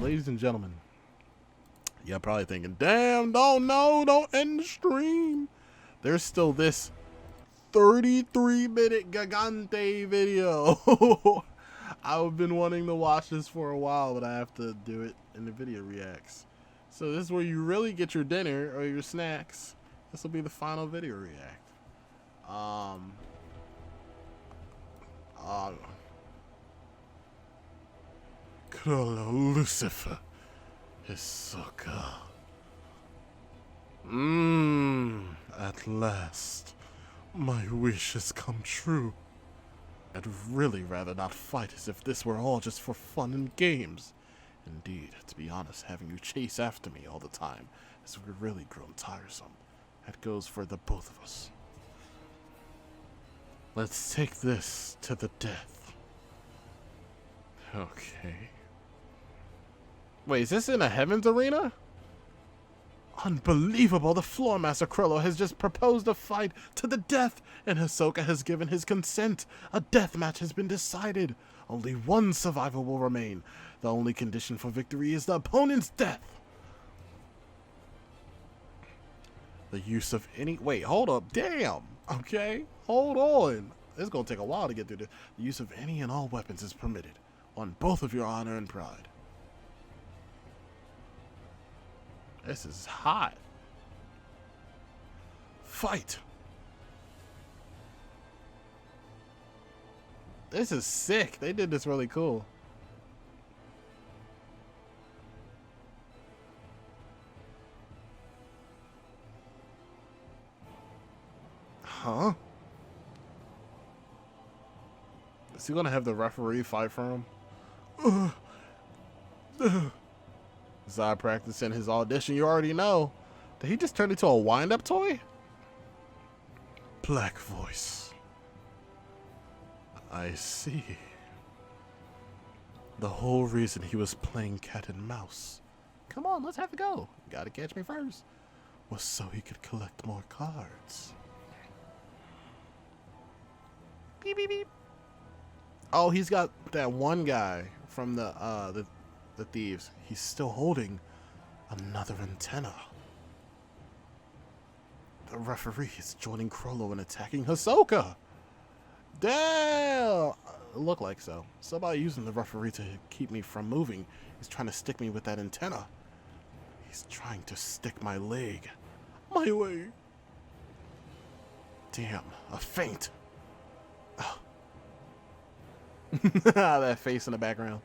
ladies and gentlemen, you're probably thinking, damn, don't end the stream. There's still this 33-minute Gigante video. I've been wanting to watch this for a while, but I have to do it in the video reacts. So this is where you really get your dinner or your snacks. This will be the final video react. Chrollo, Lucifer, Hisoka. At last, my wish has come true. I'd really rather not fight, as if this were all just for fun and games. Indeed, to be honest, having you chase after me all the time has really grown tiresome. That goes for the both of us. Let's take this to the death. Okay. Wait, is this in a Heavens arena? Unbelievable! The Floor Master Chrollo has just proposed a fight to the death, and Hisoka has given his consent. A death match has been decided. Only one survivor will remain. The only condition for victory is the opponent's death. The use of any... Wait, hold up. Damn. Okay. Hold on. It's going to take a while to get through this. The use of any and all weapons is permitted, on both of your honor and pride. This is hot. Fight. This is sick. They did this really cool. Huh? Is he gonna have the referee fight for him? Zai practicing his audition, you already know. Did he just turn into a wind-up toy? Black voice. I see. The whole reason he was playing cat and mouse. Come on, let's have a go. You gotta catch me first. Was so he could collect more cards. Beep, beep, beep. Oh, he's got that one guy from the thieves. He's still holding another antenna. The referee is joining Chrollo in attacking Hisoka. Damn! It looked like so. Somebody using the referee to keep me from moving. He's trying to stick me with that antenna. He's trying to stick my leg. My leg. Damn, a feint. Oh. That face in the background.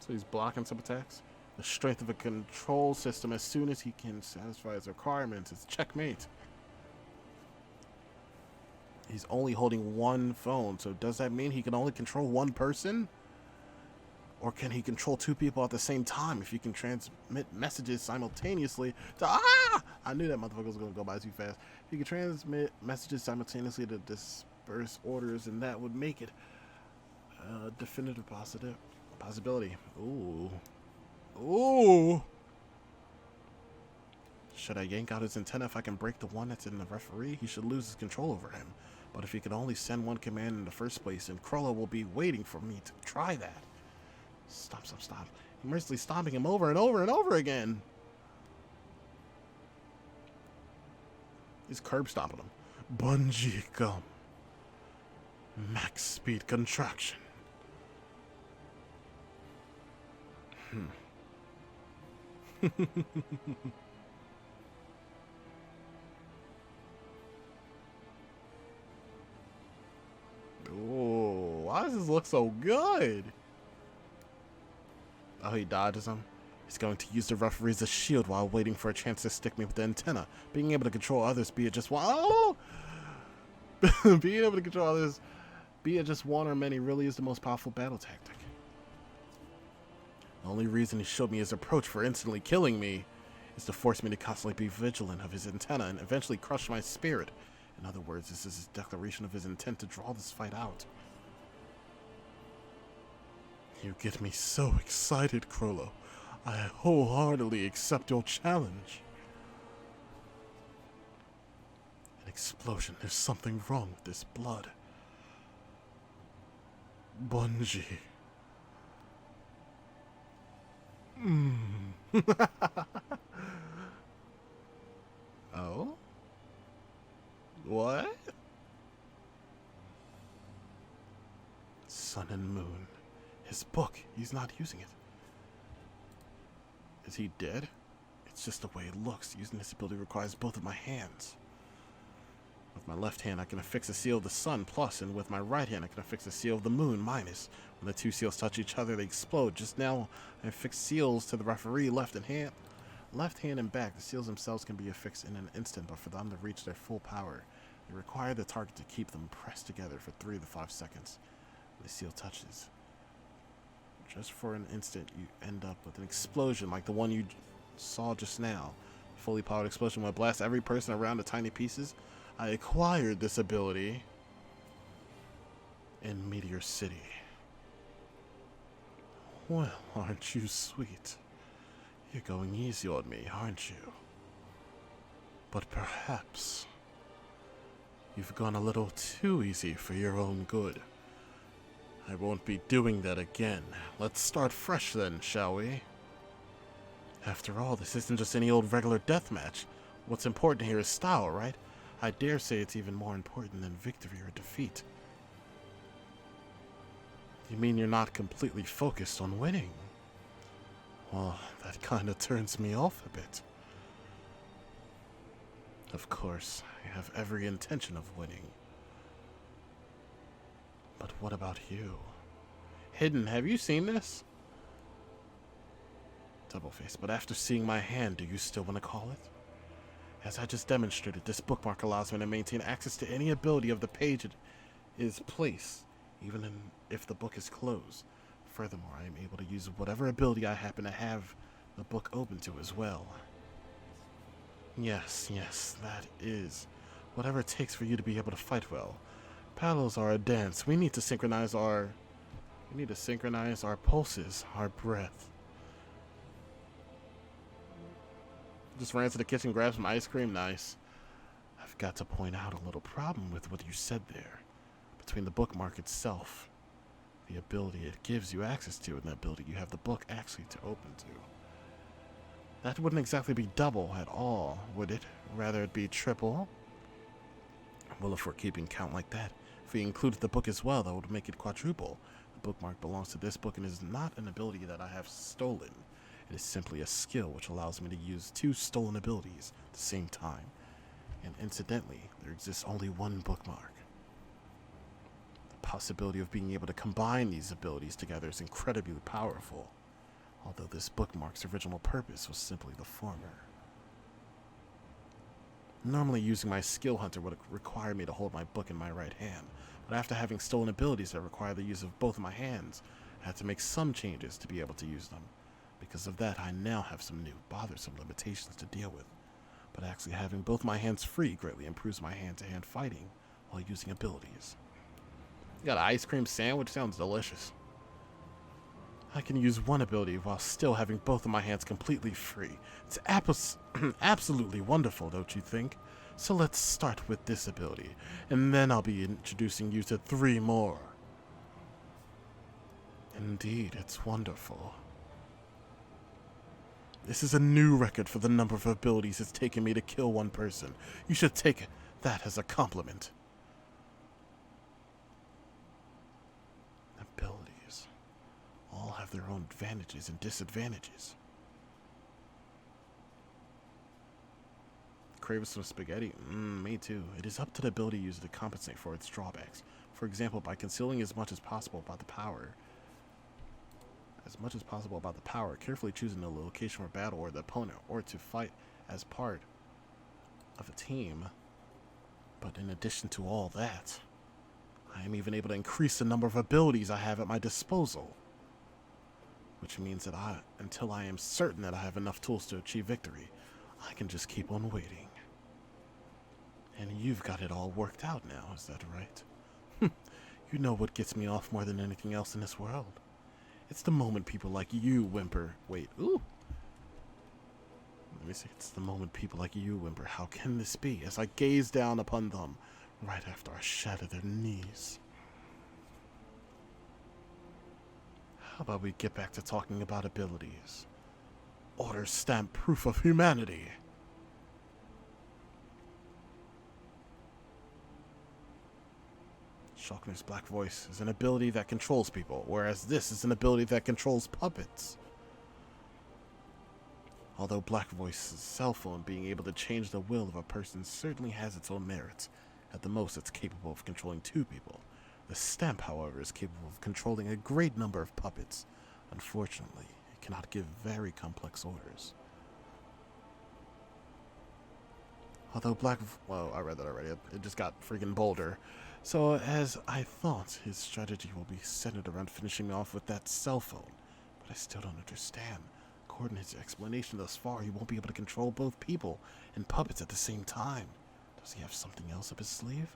So he's blocking some attacks. The strength of a control system, as soon as he can satisfy his requirements, it's checkmate. He's only holding one phone, so does that mean he can only control one person? Or can he control two people at the same time if he can transmit messages simultaneously to... Ah! I knew that motherfucker was going to go by too fast. He can transmit messages simultaneously to disperse orders, and that would make it a definitive possibility. Ooh. Ooh. Should I yank out his antenna if I can break the one that's in the referee? He should lose his control over him. But if he could only send one command in the first place, then Chrollo will be waiting for me to try that. Stop, stop, stop. I'm mercilessly stomping him over and over and over again. He's curb stomping him. Bungee gum. Max speed contraction. Oh, why does this look so good? Oh, he dodges him. He's going to use the referee as a shield while waiting for a chance to stick me with the antenna. Being able to control others, be it just one... Oh! Being able to control others, be it just one or many, really is the most powerful battle tactic. The only reason he showed me his approach for instantly killing me is to force me to constantly be vigilant of his antenna and eventually crush my spirit. In other words, this is his declaration of his intent to draw this fight out. You get me so excited, Chrollo. I wholeheartedly accept your challenge. explosion. There's something wrong with this blood. Bungie. Oh? What? Sun and Moon. His book. He's not using it. Is he dead? It's just the way it looks. Using this ability requires both of my hands. With my left hand, I can affix a seal of the sun, plus, and with my right hand, I can affix a seal of the moon, minus. When the two seals touch each other, they explode. Just now, I affixed seals to the referee left hand and back. The seals themselves can be affixed in an instant, but for them to reach their full power, they require the target to keep them pressed together for 3 to 5 seconds. When the seal touches, just for an instant, you end up with an explosion like the one you saw just now. Fully powered explosion will blast every person around to tiny pieces. I acquired this ability in Meteor City. Well, aren't you sweet? You're going easy on me, aren't you? But perhaps you've gone a little too easy for your own good. I won't be doing that again. Let's start fresh then, shall we? After all, this isn't just any old regular deathmatch. What's important here is style, right? I dare say it's even more important than victory or defeat. You mean you're not completely focused on winning? Well, that kind of turns me off a bit. Of course, I have every intention of winning. But what about you? Hidden, have you seen this? Doubleface, but after seeing my hand, do you still want to call it? As I just demonstrated, this bookmark allows me to maintain access to any ability of the page it is placed, even if the book is closed. Furthermore, I am able to use whatever ability I happen to have the book open to as well. Yes, that is. Whatever it takes for you to be able to fight well. Paddles are a dance. We need to synchronize our pulses, our breath. Just ran to the kitchen, grabbed some ice cream. Nice. I've got to point out a little problem with what you said there. Between the bookmark itself, the ability it gives you access to, and the ability you have the book actually to open to. That wouldn't exactly be double at all, would it? Rather it be triple? Well, if we're keeping count like that, if we included the book as well, that would make it quadruple. The bookmark belongs to this book and is not an ability that I have stolen. It is simply a skill which allows me to use 2 stolen abilities at the same time. And incidentally, there exists only one bookmark. The possibility of being able to combine these abilities together is incredibly powerful, although this bookmark's original purpose was simply the former. Normally using my skill hunter would require me to hold my book in my right hand, but after having stolen abilities that require the use of both my hands, I had to make some changes to be able to use them. Because of that, I now have some new, bothersome limitations to deal with. But actually having both my hands free greatly improves my hand-to-hand fighting while using abilities. You got an ice cream sandwich? Sounds delicious. I can use one ability while still having both of my hands completely free. It's absolutely wonderful, don't you think? So let's start with this ability, and then I'll be introducing you to 3 more. Indeed, it's wonderful. This is a new record for the number of abilities it's taken me to kill one person. You should take that as a compliment. Abilities all have their own advantages and disadvantages. Crave some spaghetti? Me too. It is up to the ability user to compensate for its drawbacks. For example, by concealing as much as possible about the power, carefully choosing the location for battle or the opponent, or to fight as part of a team. But in addition to all that, I am even able to increase the number of abilities I have at my disposal. Which means that until I am certain that I have enough tools to achieve victory, I can just keep on waiting. And you've got it all worked out now, is that right? You know what gets me off more than anything else in this world? It's the moment people like you whimper. Wait, ooh. Let me see. It's the moment people like you whimper, how can this be? As I gaze down upon them, right after I shatter their knees. How about we get back to talking about abilities? Order stamp proof of humanity. Shulkner's black voice is an ability that controls people, whereas this is an ability that controls puppets. Although Black Voice's cell phone being able to change the will of a person certainly has its own merits, at the most it's capable of controlling 2 people. The stamp, however, is capable of controlling a great number of puppets. Unfortunately, it cannot give very complex orders. Although well, I read that already. It just got freaking bolder. So, as I thought, his strategy will be centered around finishing me off with that cell phone. But I still don't understand. According to his explanation thus far, he won't be able to control both people and puppets at the same time. Does he have something else up his sleeve?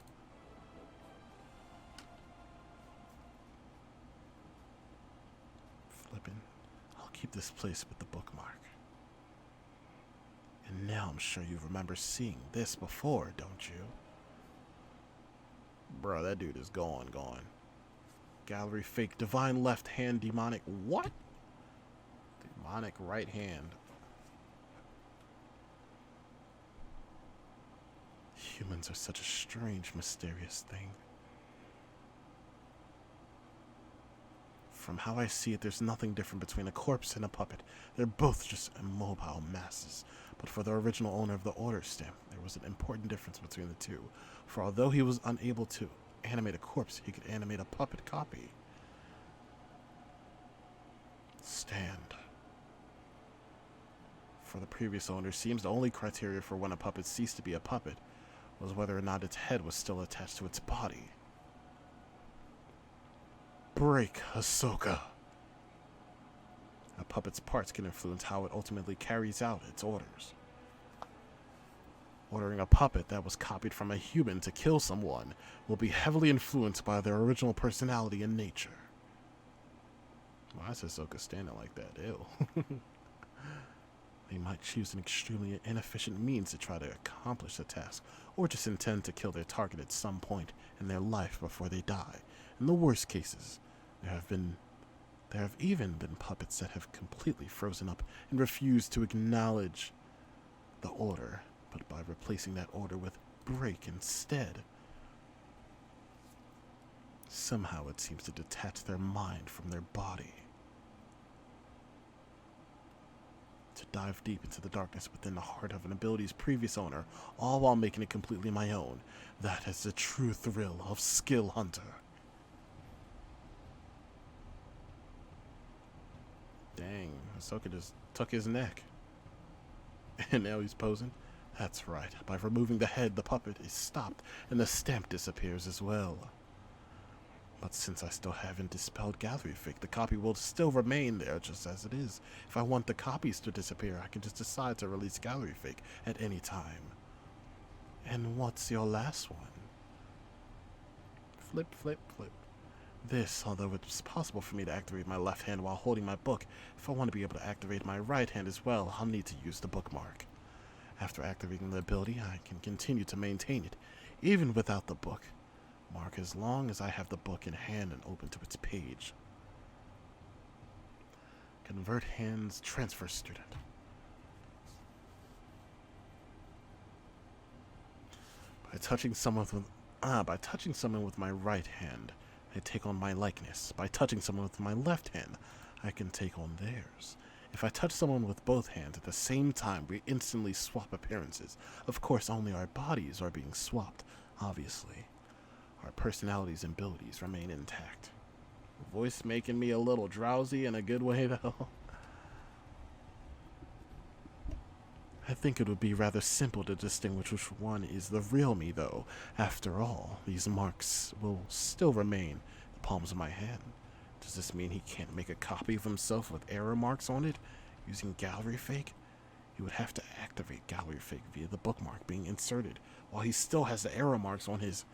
Flippin'. I'll keep this place with the bookmark. And now I'm sure you remember seeing this before, don't you? Bro, that dude is gone. Gallery fake, divine left hand, demonic what? Demonic right hand. Humans are such a strange, mysterious thing. From how I see it, there's nothing different between a corpse and a puppet. They're both just immobile masses. But for the original owner of the order stamp, there was an important difference between the two. For although he was unable to animate a corpse, he could animate a puppet copy. Stand. For the previous owner, seems the only criteria for when a puppet ceased to be a puppet was whether or not its head was still attached to its body. Break, Hisoka. A puppet's parts can influence how it ultimately carries out its orders. Ordering a puppet that was copied from a human to kill someone will be heavily influenced by their original personality and nature. Why is Hisoka standing like that? Ew. They might choose an extremely inefficient means to try to accomplish the task, or just intend to kill their target at some point in their life before they die. In the worst cases, there have even been puppets that have completely frozen up and refused to acknowledge the order, but by replacing that order with break instead. Somehow it seems to detach their mind from their body. To dive deep into the darkness within the heart of an ability's previous owner, all while making it completely my own. That is the true thrill of Skill Hunter. Dang, Hisoka just took his neck. And now he's posing? That's right. By removing the head, the puppet is stopped, and the stamp disappears as well. But since I still haven't dispelled Gallery Fake, the copy will still remain there just as it is. If I want the copies to disappear, I can just decide to release Gallery Fake at any time. And what's your last one? Flip, flip, flip. This, although it's possible for me to activate my left hand while holding my book, if I want to be able to activate my right hand as well, I'll need to use the bookmark. After activating the ability, I can continue to maintain it, even without the book. Mark as long as I have the book in hand and open to its page. Convert hands, transfer student. By touching someone with my right hand, I take on my likeness. By touching someone with my left hand, I can take on theirs. If I touch someone with both hands at the same time, we instantly swap appearances. Of course, only our bodies are being swapped, obviously. Our personalities and abilities remain intact. Voice making me a little drowsy in a good way, though. I think it would be rather simple to distinguish which one is the real me, though. After all, these marks will still remain in the palms of my hand. Does this mean he can't make a copy of himself with error marks on it using Gallery Fake? He would have to activate Gallery Fake via the bookmark being inserted, while he still has the error marks on his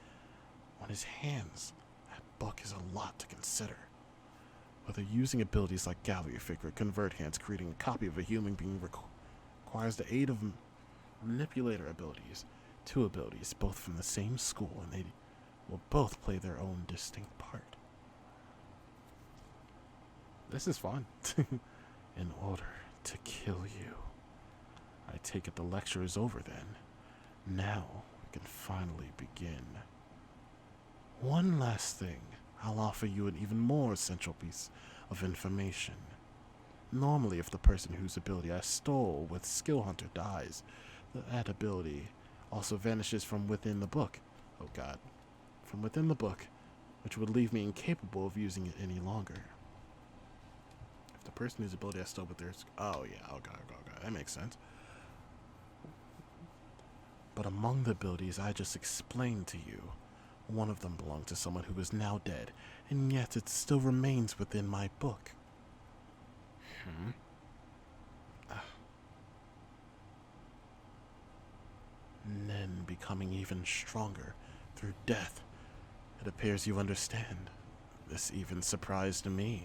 hands. That book is a lot to consider. Whether using abilities like Gallery Fake or Convert Hands creating a copy of a human being requires the aid of manipulator abilities. Two abilities, both from the same school, and they will both play their own distinct part. This is fun. In order to kill you. I take it the lecture is over then. Now we can finally begin. One last thing. I'll offer you an even more essential piece of information. Normally, if the person whose ability I stole with Skill Hunter dies, that ability also vanishes from within the book. Oh god. From within the book, which would leave me incapable of using it any longer. If the person whose ability I stole with theirs... Oh yeah, oh god, that makes sense. But among the abilities I just explained to you, one of them belonged to someone who is now dead, and yet it still remains within my book. And then becoming even stronger through death. It appears you understand. This even surprised me.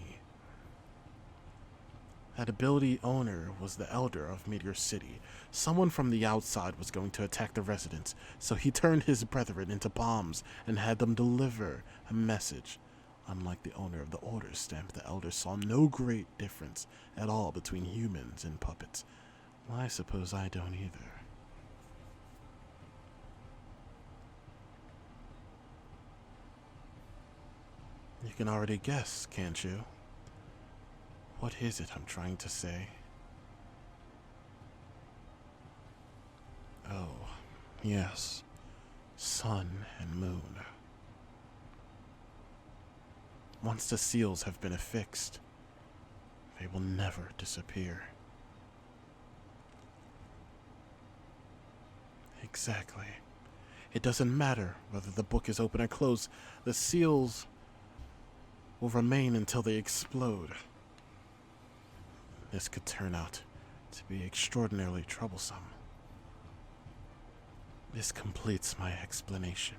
That ability owner was the elder of Meteor City. Someone from the outside was going to attack the residents, so he turned his brethren into bombs and had them deliver a message. Unlike the owner of the Order Stamp, the elder saw no great difference at all between humans and puppets. Well, I suppose I don't either. You can already guess, can't you? What is it I'm trying to say? Oh, yes. Sun and moon. Once the seals have been affixed, they will never disappear. Exactly. It doesn't matter whether the book is open or closed. The seals will remain until they explode. This could turn out to be extraordinarily troublesome. This completes my explanation.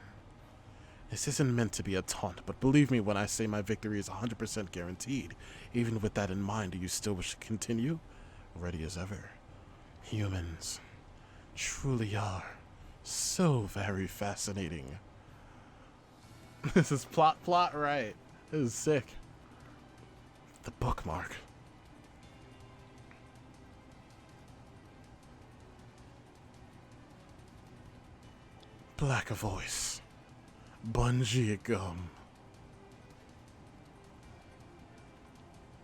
This isn't meant to be a taunt, but believe me when I say my victory is 100% guaranteed. Even with that in mind, do you still wish to continue? Ready as ever. Humans truly are so very fascinating. This is plot right. This is sick. The bookmark. Black voice. Bungee gum.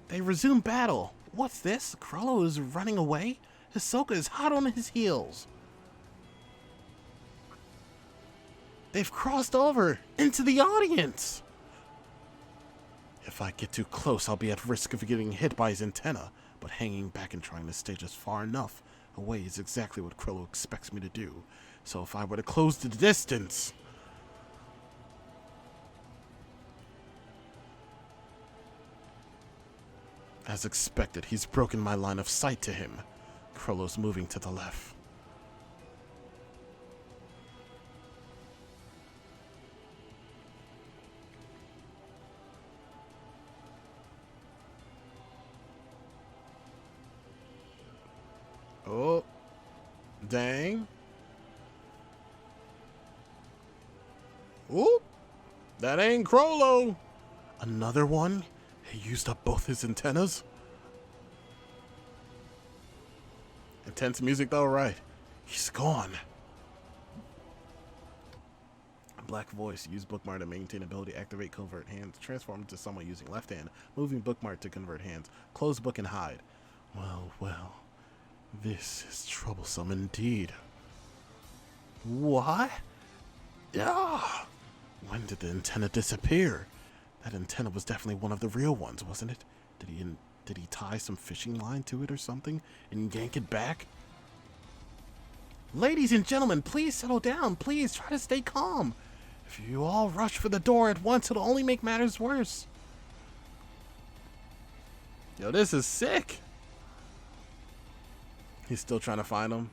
They resume battle. What's this? Chrollo is running away? Hisoka is hot on his heels. They've crossed over into the audience. If I get too close, I'll be at risk of getting hit by his antenna, but hanging back and trying to stay just far enough away is exactly what Chrollo expects me to do. So if I were to close the distance... As expected, he's broken my line of sight to him. Chrollo's moving to the left. Oh, dang. Oop, that ain't Chrollo. Another one? He used up both his antennas? Intense music though, right? He's gone. Black voice. Use bookmark to maintain ability. Activate covert hands. Transform into someone using left hand. Moving bookmark to convert hands. Close book and hide. Well, well. This is troublesome indeed. What? Ah! When did the antenna disappear? That antenna was definitely one of the real ones, wasn't it? Did he tie some fishing line to it or something and yank it back? Ladies and gentlemen, please settle down. Please try to stay calm. If you all rush for the door at once, it'll only make matters worse. Yo, this is sick. He's still trying to find him.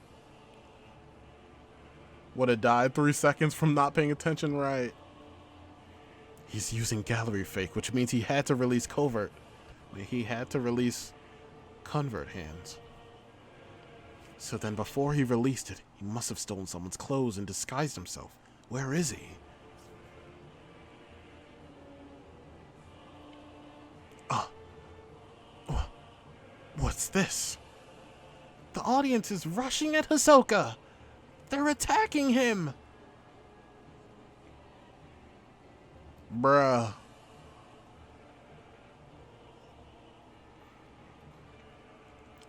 Would have died 3 seconds from not paying attention, right? He's using gallery fake, which means he had to release covert. He had to release convert hands. So then before he released it, he must have stolen someone's clothes and disguised himself. Where is he? What's this? The audience is rushing at Hisoka. They're attacking him. Bruh.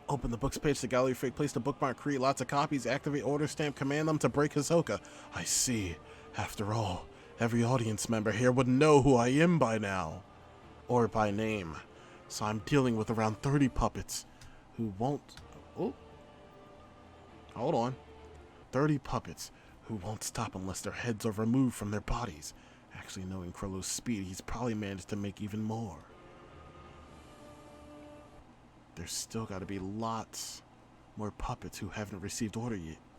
Open the books page to gallery fake, place the bookmark, create lots of copies, activate order stamp, command them to break Hisoka. I see. After all, every audience member here would know who I am by now. Or by name. So I'm dealing with around 30 puppets who won't... Oh. Hold on. 30 puppets who won't stop unless their heads are removed from their bodies. Actually, knowing Chrollo's speed, he's probably managed to make even more. There's still got to be lots more puppets who haven't received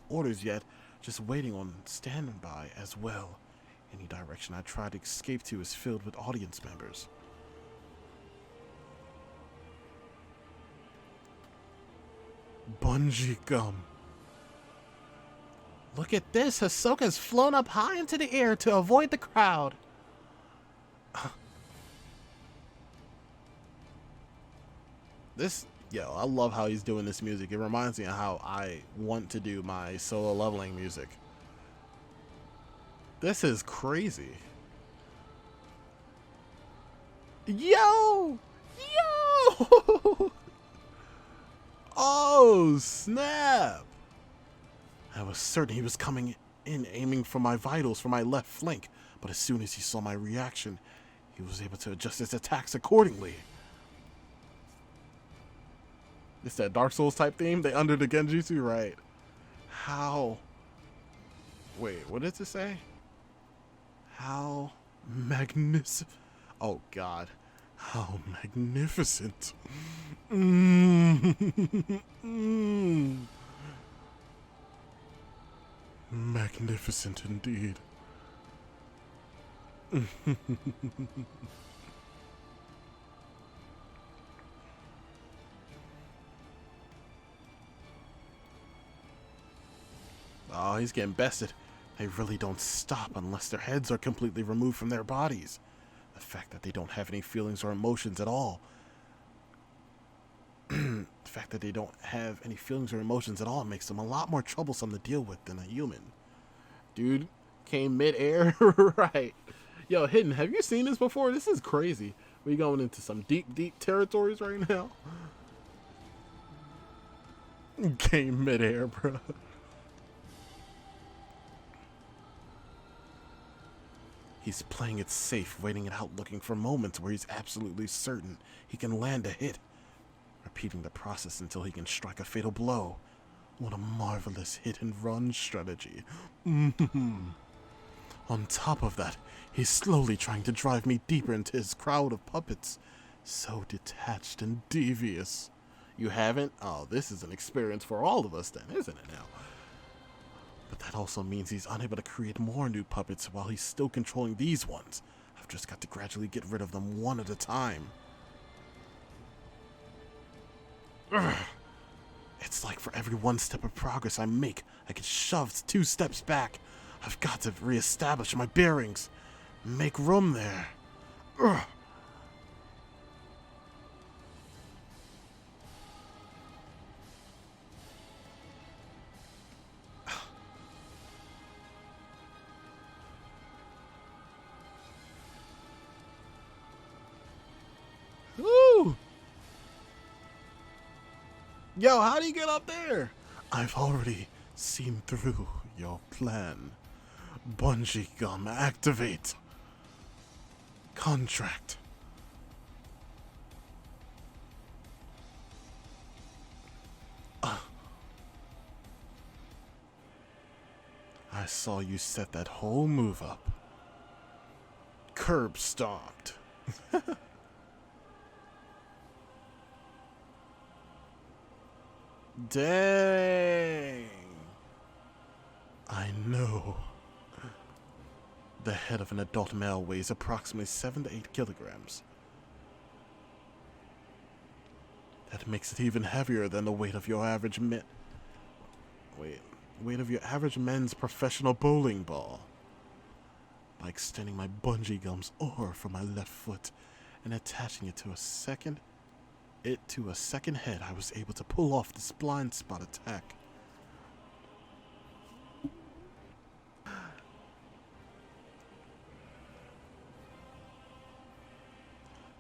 orders yet, just waiting on standby as well. Any direction I try to escape to is filled with audience members. Bungee gum. Look at this. Hisoka's flown up high into the air to avoid the crowd. I love how he's doing this music. It reminds me of how I want to do my solo leveling music. This is crazy. Yo! Yo! Oh, snap! I was certain he was coming in aiming for my vitals for my left flank, but as soon as he saw my reaction, he was able to adjust his attacks accordingly. It's that Dark Souls type theme? They under the Genjutsu? Right. How? Wait, what did it say? How magnificent. Oh, God. How magnificent. Magnificent indeed. Oh, he's getting bested. They really don't stop unless their heads are completely removed from their bodies. The fact that they don't have any feelings or emotions at all. The fact that they don't have any feelings or emotions at all makes them a lot more troublesome to deal with than a human. Dude came mid-air. Right. Yo, Hidden, have you seen this before? This is crazy. We going into some deep, deep territories right now. Came mid-air, bro. He's playing it safe, waiting it out, looking for moments where he's absolutely certain he can land a hit. Repeating the process until he can strike a fatal blow. What a marvelous hit-and-run strategy. On top of that, he's slowly trying to drive me deeper into his crowd of puppets. So detached and devious. You haven't? Oh, this is an experience for all of us then, isn't it now? But that also means he's unable to create more new puppets while he's still controlling these ones. I've just got to gradually get rid of them one at a time. Ugh. It's like for every one step of progress I make, I get shoved 2 steps back. I've got to reestablish my bearings. Make room there. Ugh. Woo! Yo, how do you get up there? I've already seen through your plan. Bungee gum, activate. Contract. I saw you set that whole move up. Curb stomped. Dang. I know. The head of an adult male weighs approximately 7 to 8 kilograms. That makes it even heavier than the weight of your average weight of your average men's professional bowling ball. By extending my bungee gums over from my left foot and attaching it to a second head, I was able to pull off this blind spot attack.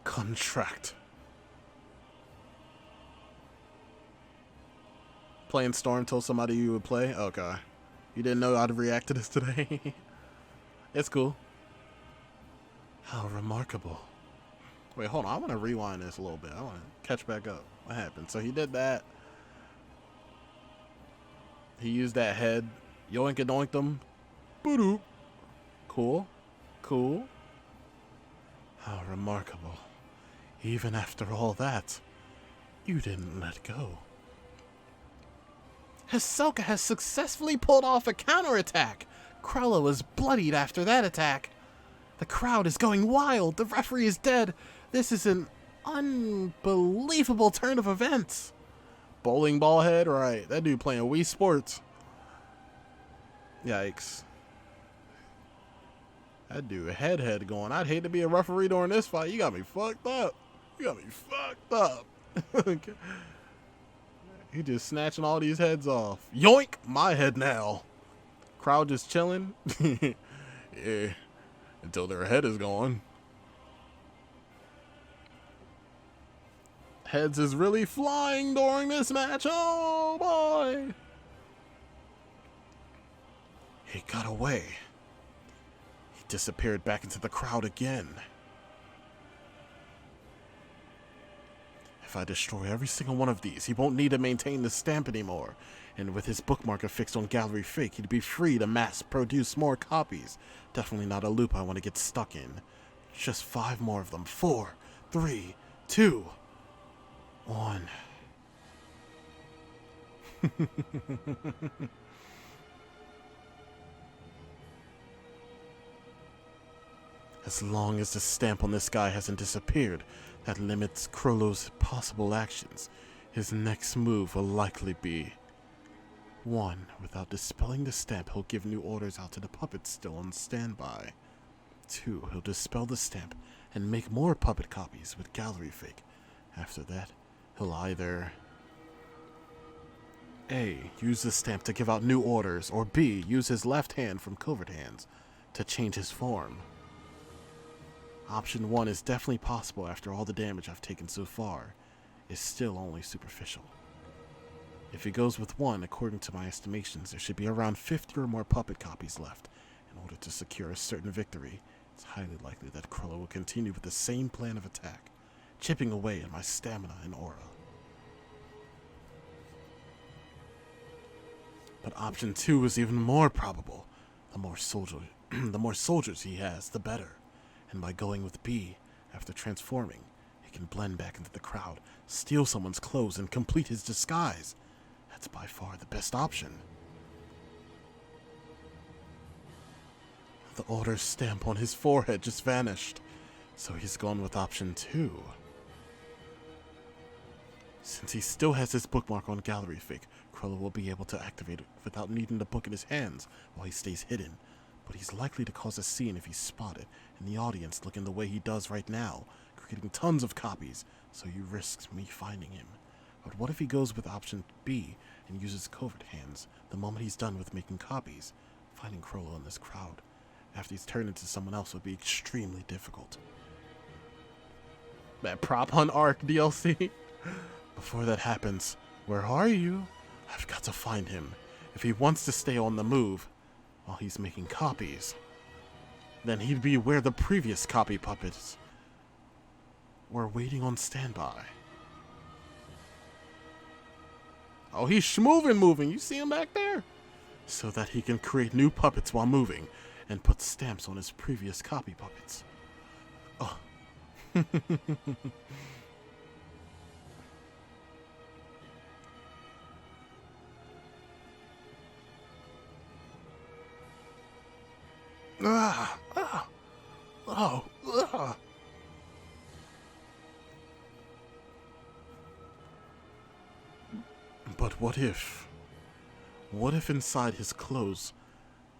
Contract. Playing Storm told somebody you would play? Okay. You didn't know how to react to this today? It's cool. How remarkable. Wait, hold on. I want to rewind this a little bit. I want to catch back up. What happened? So he did that. He used that head. Yoink and doinked him. Boo-doo. Cool. Cool. How remarkable. Even after all that, you didn't let go. Hisoka has successfully pulled off a counterattack. Chrollo was bloodied after that attack. The crowd is going wild. The referee is dead. This is an unbelievable turn of events. Bowling ball head? Right. That dude playing Wii Sports. Yikes. That dude head going. I'd hate to be a referee during this fight. You got me fucked up. You got me fucked up. He just snatching all these heads off. Yoink! My head now. Crowd just chilling. Yeah. Until their head is gone. Heads is really flying during this match. Oh boy. He got away. He disappeared back into the crowd again. If I destroy every single one of these, he won't need to maintain the stamp anymore. And with his bookmark affixed on Gallery Fake, he'd be free to mass produce more copies. Definitely not a loop I want to get stuck in. Just 5 more of them. 4, 3, 2, 1. As long as the stamp on this guy hasn't disappeared, that limits Chrollo's possible actions. His next move will likely be 1. Without dispelling the stamp, he'll give new orders out to the puppets still on standby. 2. He'll dispel the stamp and make more puppet copies with Gallery Fake. After that, he'll either A. Use the stamp to give out new orders, or B. Use his left hand from covert hands to change his form. Option 1 is definitely possible after all the damage I've taken so far. It's still only superficial. If he goes with 1, according to my estimations, there should be around 50 or more puppet copies left. In order to secure a certain victory, it's highly likely that Chrollo will continue with the same plan of attack, chipping away at my stamina and aura. But option 2 is even more probable. The more soldiers he has, the better. And by going with B, after transforming, he can blend back into the crowd, steal someone's clothes, and complete his disguise. That's by far the best option. The order stamp on his forehead just vanished, so he's gone with option 2. Since he still has his bookmark on Gallery Fake, Chrollo will be able to activate it without needing the book in his hands while he stays hidden. But he's likely to cause a scene if he's spotted, and the audience looking the way he does right now, creating tons of copies, so he risks me finding him. But what if he goes with option B and uses covert hands the moment he's done with making copies? Finding Chrollo in this crowd after he's turned into someone else would be extremely difficult. That prop hunt arc DLC? Before that happens, where are you? I've got to find him. If he wants to stay on the move while he's making copies, then he'd be where the previous copy puppets were waiting on standby. Oh, he's moving. You see him back there? So that he can create new puppets while moving and put stamps on his previous copy puppets. Oh. But what if What if inside his clothes,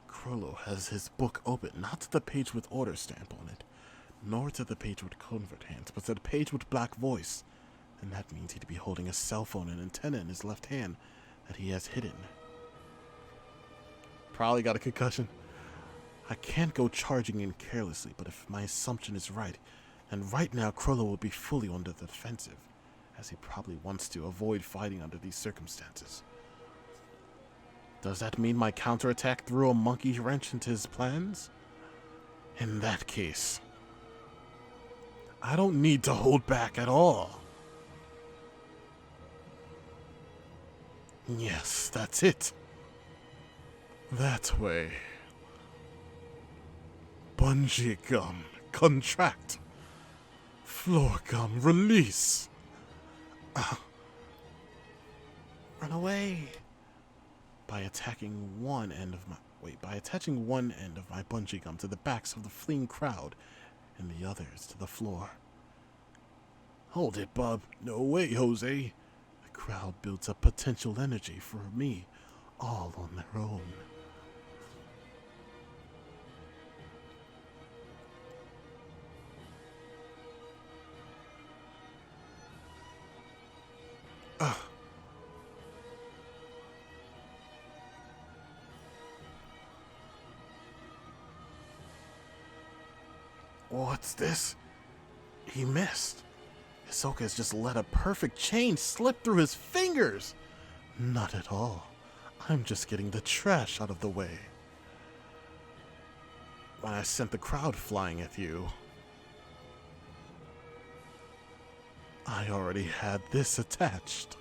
Chrollo has his book open, not to the page with order stamp on it, nor to the page with convert hands, but to the page with black voice? And that means he'd be holding a cell phone and antenna in his left hand that he has hidden. Probably got a concussion. I can't go charging in carelessly, but if my assumption is right, and right now Chrollo will be fully on the defensive, as he probably wants to avoid fighting under these circumstances. Does that mean my counterattack threw a monkey wrench into his plans? In that case, I don't need to hold back at all. Yes, that's it. That way. Bungee gum, contract. Floor gum, release. Run away. By attaching one end of my bungee gum to the backs of the fleeing crowd and the others to the floor. Hold it, bub. No way, Jose. The crowd builds up potential energy for me, all on their own. What's this? He missed. Hisoka has just let a perfect chain slip through his fingers. Not at all. I'm just getting the trash out of the way. When I sent the crowd flying at you, I already had this attached.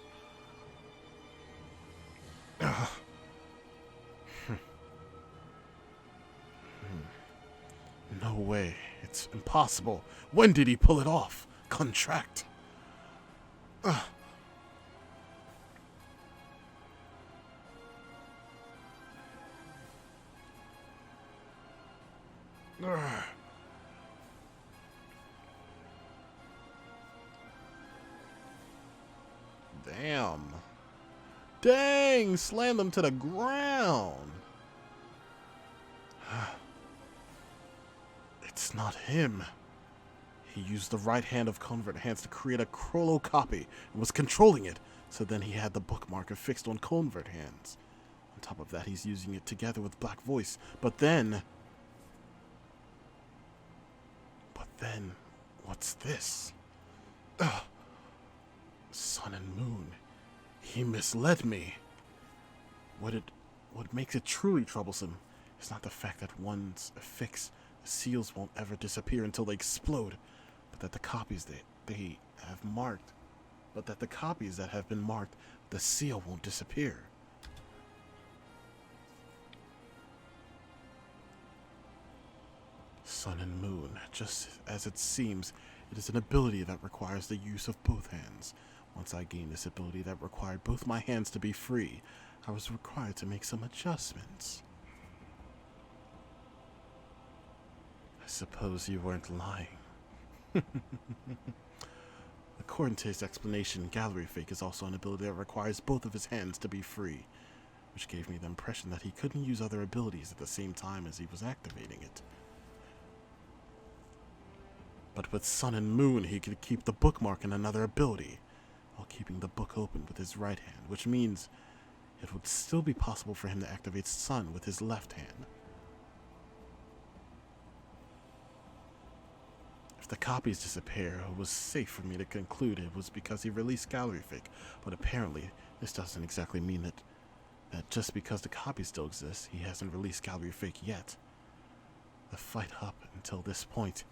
No way. It's impossible. When did he pull it off? Contract. Damn. Dang! Slammed him to the ground. It's not him. He used the right hand of Convert Hands to create a Chrollo copy and was controlling it, so then he had the bookmark affixed on Convert Hands. On top of that, he's using it together with Black Voice. But then, what's this? Sun and Moon. He misled me. What makes it truly troublesome is not the fact that once affixed, the seals won't ever disappear until they explode, but that the copies they have marked, that have been marked, the seal won't disappear. Sun and Moon, just as it seems, it is an ability that requires the use of both hands. Once I gained this ability that required both my hands to be free, I was required to make some adjustments. I suppose you weren't lying. According to his explanation, Gallery Fake is also an ability that requires both of his hands to be free, which gave me the impression that he couldn't use other abilities at the same time as he was activating it. But with Sun and Moon, he could keep the bookmark in another ability, while keeping the book open with his right hand, which means it would still be possible for him to activate Sun with his left hand. If the copies disappear, it was safe for me to conclude it was because he released Gallery Fake, but apparently this doesn't exactly mean that just because the copies still exist, he hasn't released Gallery Fake yet. The fight up until this point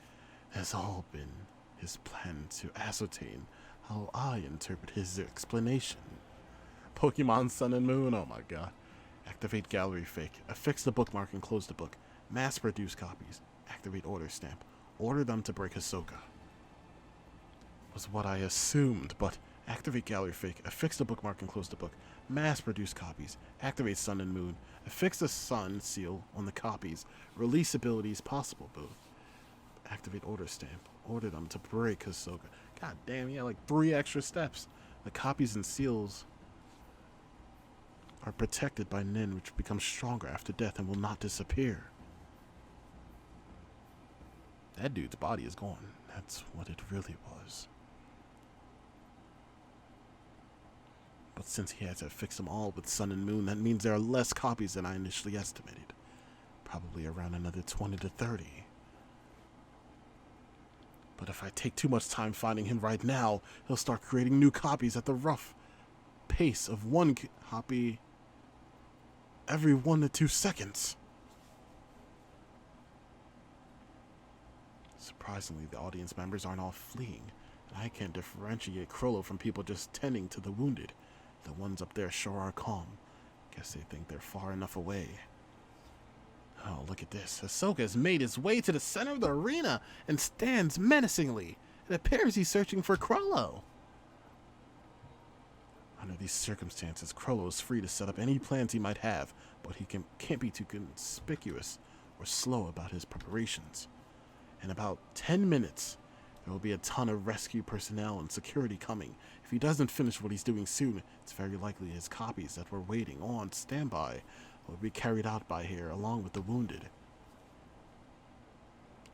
has all been his plan to ascertain how I interpret his explanation. Pokemon Sun and Moon, oh my god. Activate Gallery Fake, affix the bookmark and close the book, mass produce copies, activate order stamp, order them to break Hisoka. Was what I assumed, but activate Gallery Fake, affix the bookmark and close the book, mass produce copies, activate Sun and Moon, affix the Sun seal on the copies, release abilities possible both, activate order stamp, order them to break Hisoka. God damn, he had like 3 extra steps. The copies and seals are protected by nin, which becomes stronger after death and will not disappear. That dude's body is gone. That's what it really was. But since he had to fix them all with Sun and Moon, that means there are less copies than I initially estimated. Probably around another 20 to 30. But if I take too much time finding him right now, he'll start creating new copies at the rough pace of one copy every 1 to 2 seconds. Surprisingly, the audience members aren't all fleeing, and I can't differentiate Chrollo from people just tending to the wounded. The ones up there sure are calm. Guess they think they're far enough away. Oh, look at this. Hisoka has made his way to the center of the arena and stands menacingly. It appears he's searching for Chrollo. Under these circumstances, Chrollo is free to set up any plans he might have, but he can't be too conspicuous or slow about his preparations. In about 10 minutes, there will be a ton of rescue personnel and security coming. If he doesn't finish what he's doing soon, it's very likely his copies that were waiting on standby will be carried out by here along with the wounded.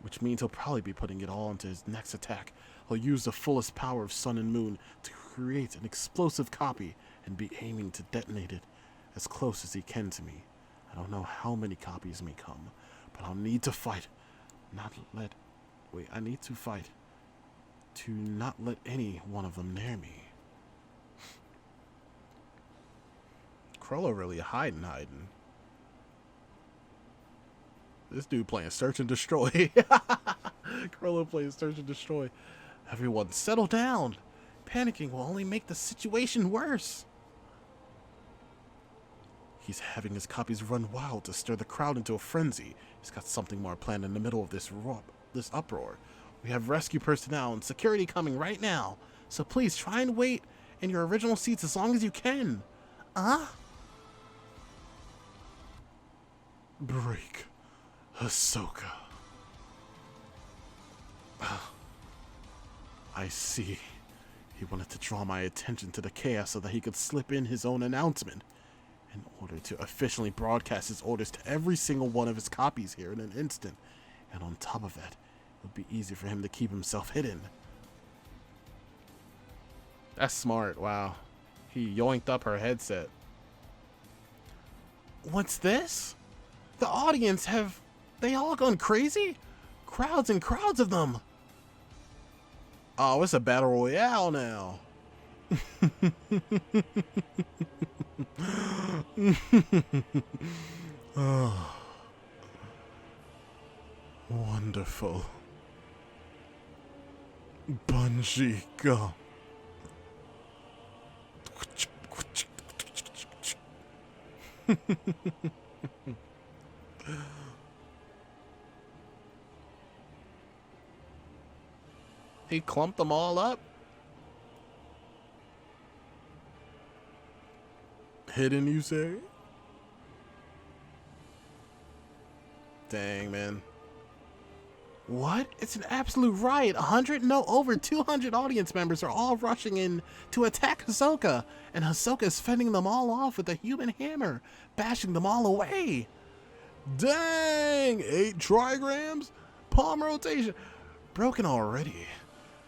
Which means he'll probably be putting it all into his next attack. He'll use the fullest power of Sun and Moon to create an explosive copy and be aiming to detonate it as close as he can to me. I don't know how many copies may come, but I'll need to fight. I need to fight to not let any one of them near me. Chrollo really hiding. This dude playing Search and Destroy. Chrollo playing Search and Destroy. Everyone settle down. Panicking will only make the situation worse. He's having his copies run wild to stir the crowd into a frenzy. He's got something more planned in the middle of this uproar. We have rescue personnel and security coming right now. So please try and wait in your original seats as long as you can. Break. Hisoka. I see. He wanted to draw my attention to the chaos so that he could slip in his own announcement. In order to officially broadcast his orders to every single one of his copies here in an instant. And on top of that, it would be easy for him to keep himself hidden. That's smart, wow. He yoinked up her headset. What's this? The audience, have they all gone crazy? Crowds and crowds of them. Oh, it's a battle royale now. Oh, wonderful. Bungie, go. He clumped them all up. Hidden, you say? Dang, man. What? It's an absolute riot. 100? No, over 200 audience members are all rushing in to attack Hisoka. And Hisoka is fending them all off with a human hammer, bashing them all away. Dang! 8 trigrams? Palm rotation. Broken already.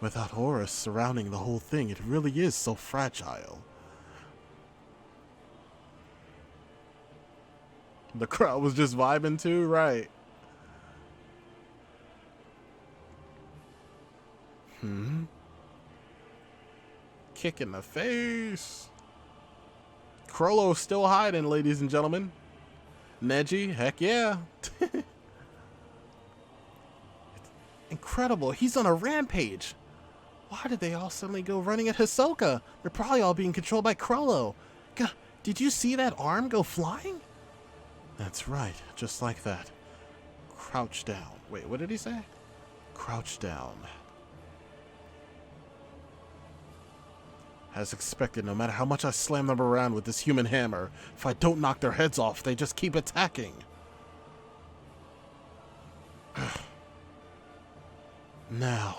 Without auras surrounding the whole thing, it really is so fragile. The crowd was just vibing too, right? Kick in the face. Chrollo's still hiding, ladies and gentlemen. Neji, heck yeah. Incredible, he's on a rampage. Why did they all suddenly go running at Hisoka? They're probably all being controlled by Chrollo. God, did you see that arm go flying? That's right, just like that. Crouch down. Wait, what did he say? Crouch down. As expected, no matter how much I slam them around with this human hammer, if I don't knock their heads off, they just keep attacking. Now.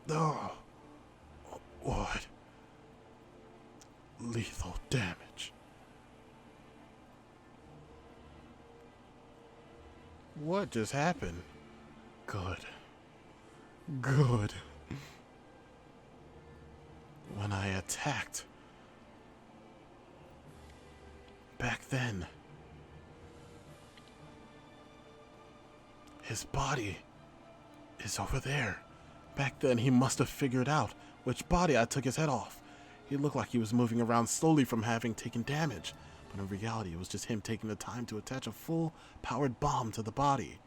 Oh. lethal damage. What just happened? Good. Good. When I attacked back then, his body is over there. Back then, he must have figured out which body I took his head off. He looked like he was moving around slowly from having taken damage, but in reality, it was just him taking the time to attach a full-powered bomb to the body.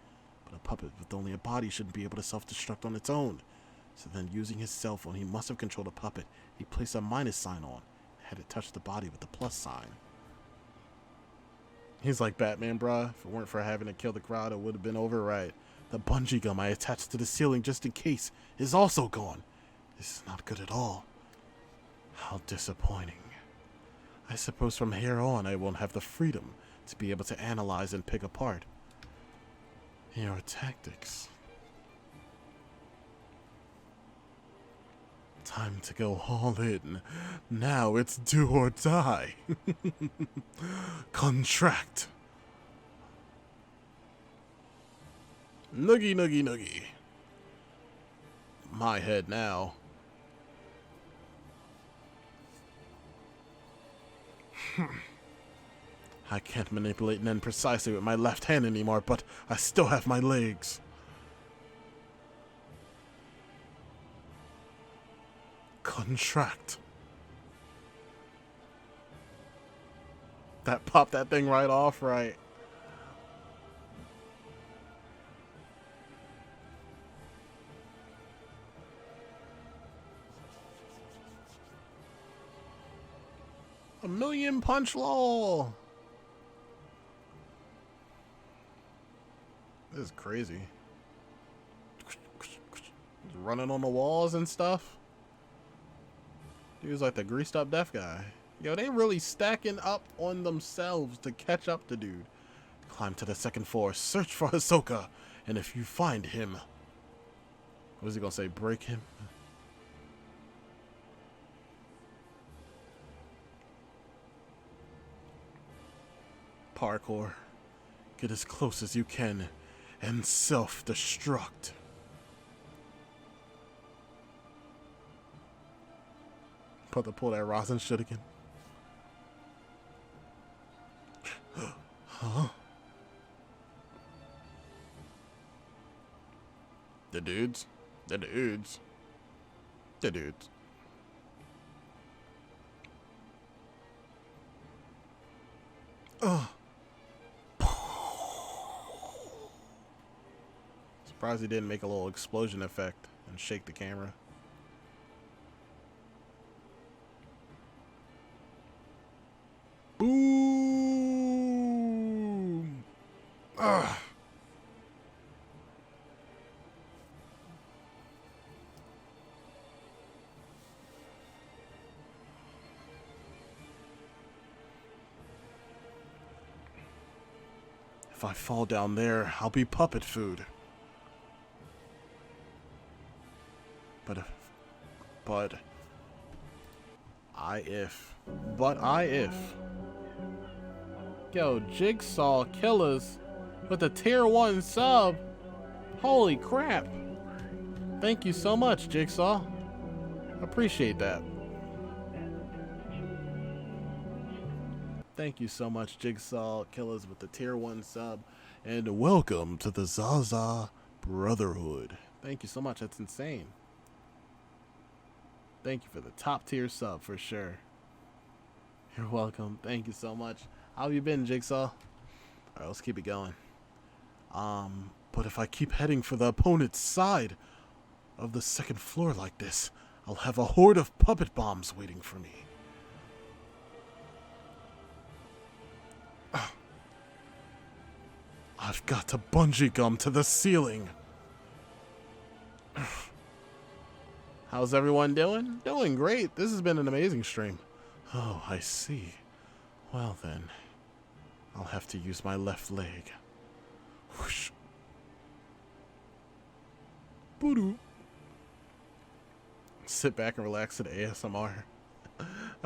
But a puppet with only a body shouldn't be able to self-destruct on its own. So then, using his cell phone, he must have controlled a puppet. He placed a minus sign on, and had it touch the body with the plus sign. He's like, Batman, bruh. If it weren't for having to kill the crowd, it would have been over, right? The bungee gum I attached to the ceiling just in case is also gone. This is not good at all. How disappointing. I suppose from here on I won't have the freedom to be able to analyze and pick apart your tactics. Time to go all in. Now it's do or die. Contract. Noogie, noogie, noogie. My head now. I can't manipulate Nen precisely with my left hand anymore, but I still have my legs. Contract. That popped that thing right off, right? A million punch law. This is crazy. Just running on the walls and stuff. He was like the greased up deaf guy. Yo, they really stacking up on themselves to catch up to dude. Climb to the second floor, search for Hisoka, and if you find him, what is he gonna say? Break him? Parkour. Get as close as you can and self-destruct. About to pull that rosin shit again. Huh? The dudes? The dudes. The dudes. Surprised he didn't make a little explosion effect and shake the camera. Boom! Ugh. If I fall down there, I'll be puppet food. But if. Yo, Jigsaw Killers with a tier 1 sub. Holy crap. Thank you so much, Jigsaw. Appreciate that. Thank you so much, Jigsaw Killers with the tier 1 sub. And welcome to the Zaza Brotherhood. Thank you so much. That's insane. Thank you for the top tier sub for sure. You're welcome. Thank you so much. How have you been, Jigsaw? Alright, let's keep it going. But if I keep heading for the opponent's side of the second floor like this, I'll have a horde of puppet bombs waiting for me. I've got to bungee gum to the ceiling. How's everyone doing? Doing great. This has been an amazing stream. Oh, I see. Well then, I'll have to use my left leg. Whoosh. Boo-doo. Sit back and relax to the ASMR.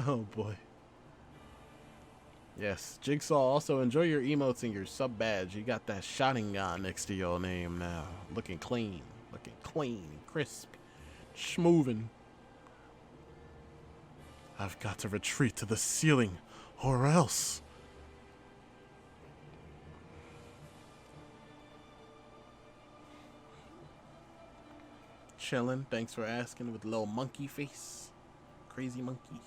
Oh boy. Yes, Jigsaw, also enjoy your emotes and your sub badge. You got that Sharingan next to your name now. Looking clean, crisp, schmovin'. I've got to retreat to the ceiling, or else. Chillin', thanks for asking with a little monkey face. Crazy monkey.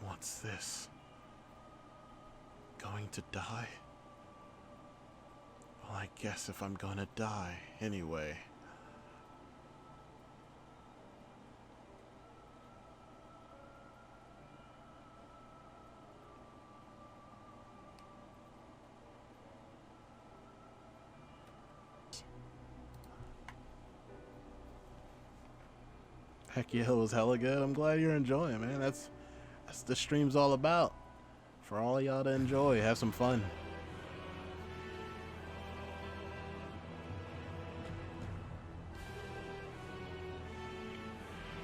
What's this? Going to die? Well, I guess if I'm gonna die anyway. Heck yeah, it was hella good. I'm glad you're enjoying, man. That's the stream's all about. For all of y'all to enjoy, have some fun.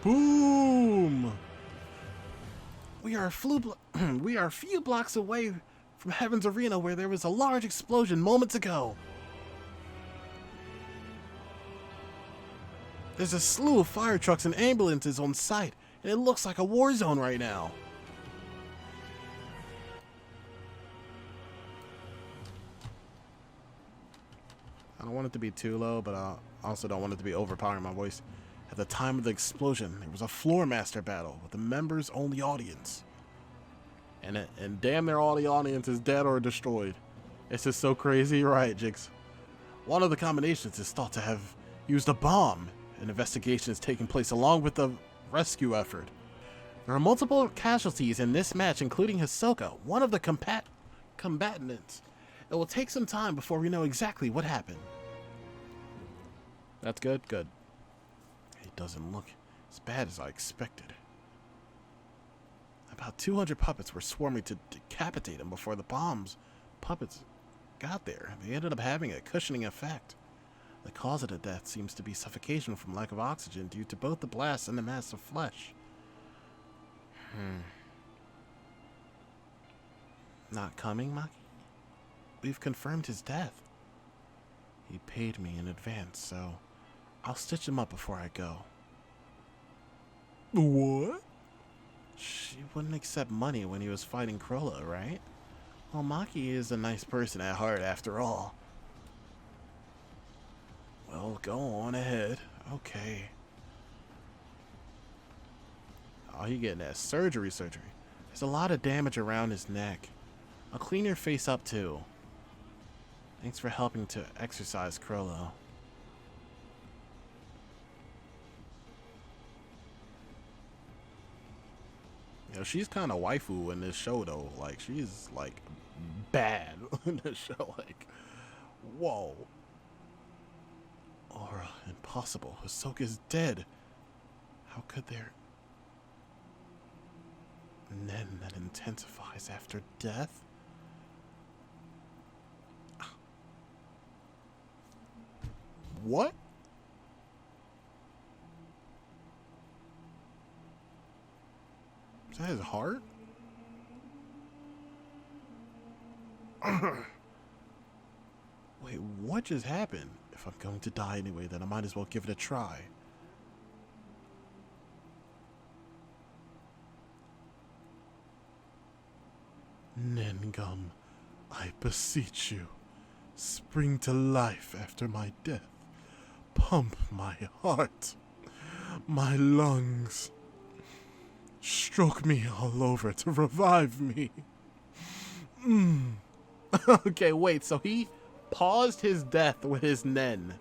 Boom! We are a few blocks away from Heaven's Arena, where there was a large explosion moments ago. There's a slew of fire trucks and ambulances on site, and it looks like a war zone right now. I don't want it to be too low, but I also don't want it to be overpowering my voice. At the time of the explosion, there was a floor master battle with a members-only audience. And damn near all the audience is dead or destroyed. It's just so crazy, right, Jigs? One of the combinations is thought to have used a bomb. An investigation is taking place along with the rescue effort. There are multiple casualties in this match, including Hisoka, one of the combatants. It will take some time before we know exactly what happened. That's good? Good. It doesn't look as bad as I expected. About 200 puppets were swarming to decapitate him before the puppets got there. They ended up having a cushioning effect. The cause of the death seems to be suffocation from lack of oxygen due to both the blast and the mass of flesh. Not coming, Maki? We've confirmed his death. He paid me in advance, so I'll stitch him up before I go. What? She wouldn't accept money when he was fighting Chrollo, right? Well, Maki is a nice person at heart, after all. Well, go on ahead. Okay. Oh, he getting that surgery. There's a lot of damage around his neck. I'll clean your face up, too. Thanks for helping to exercise Chrollo. You know, she's kind of waifu in this show, though. Like, she's, like, bad in this show. Like, whoa. Aura, impossible. Hisoka's dead. How could there... Nen that intensifies after death? What? Is that his heart? Wait, what just happened? If I'm going to die anyway, then I might as well give it a try. Nengum, I beseech you, spring to life after my death. Pump my heart, my lungs. Stroke me all over to revive me. Okay, wait, so he paused his death with his Nen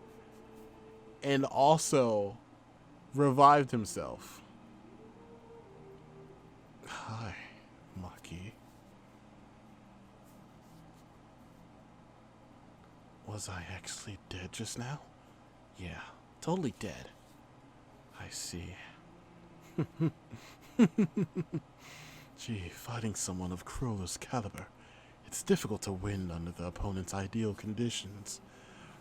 and also revived himself. Hi, Maki. Was I actually dead just now? Yeah, totally dead. I see. Gee, fighting someone of Chrollo's caliber, it's difficult to win under the opponent's ideal conditions.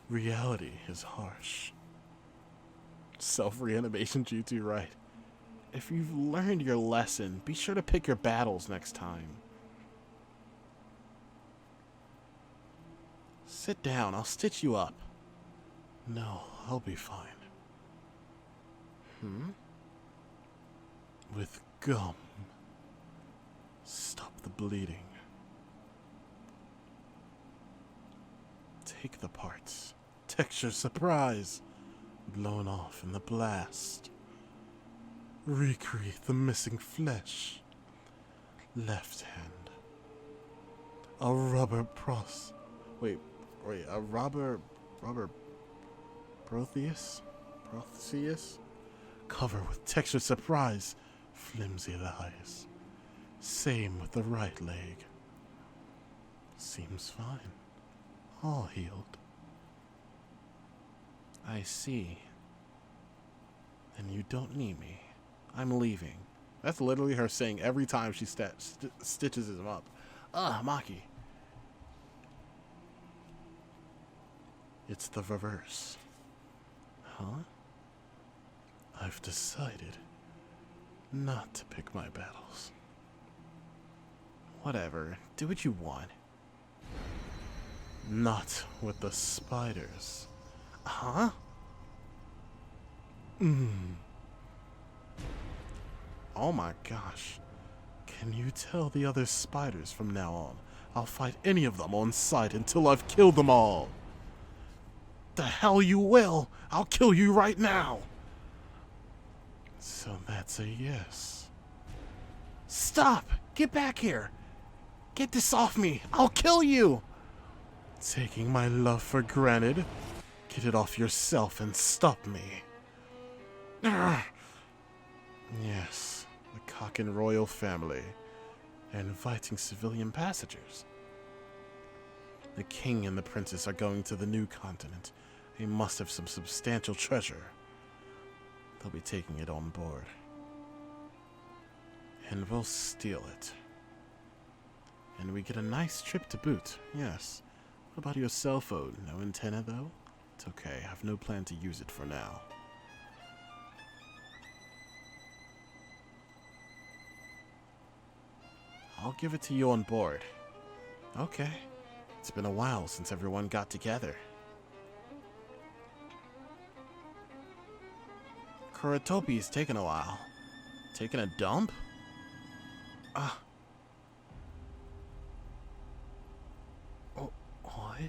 Reality is harsh. Self-reanimation jutsu, right? If you've learned your lesson, be sure to pick your battles next time. Sit down, I'll stitch you up. No, I'll be fine. With gum. Stop the bleeding. Take the parts. Texture surprise. Blown off in the blast. Recreate the missing flesh. Left hand. A rubber a rubber Protheus? Cover with texture surprise. Flimsy lies. Same with the right leg. Seems fine. All healed. I see. And you don't need me. I'm leaving. That's literally her saying every time she stitches him up. Maki. It's the reverse. Huh? I've decided not to pick my battles. Whatever. Do what you want. Not with the spiders. Huh? Oh my gosh. Can you tell the other spiders from now on? I'll fight any of them on sight until I've killed them all. The hell you will! I'll kill you right now! So that's a yes. Stop! Get back here! Get this off me! I'll kill you! Taking my love for granted? Get it off yourself and stop me. Urgh. Yes, the cock and royal family. They're inviting civilian passengers. The king and the princess are going to the new continent. They must have some substantial treasure. They'll be taking it on board. And we'll steal it. And we get a nice trip to boot, yes. What about your cell phone? No antenna, though? It's okay, I have no plan to use it for now. I'll give it to you on board. Okay. It's been a while since everyone got together. Kuratopi's taken a while. Taking a dump? Oh, what?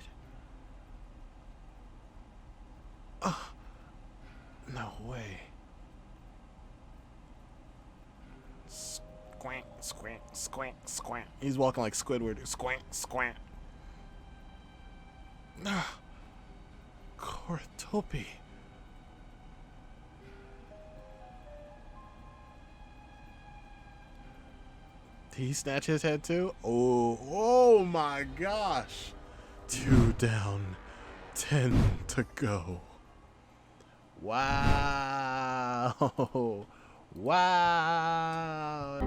No way. Squint, squint, squint, squint. He's walking like Squidward. Squint, squint. Kuratopi. Did he snatch his head too? Oh my gosh. 2 down, 10 to go. Wow. Wow.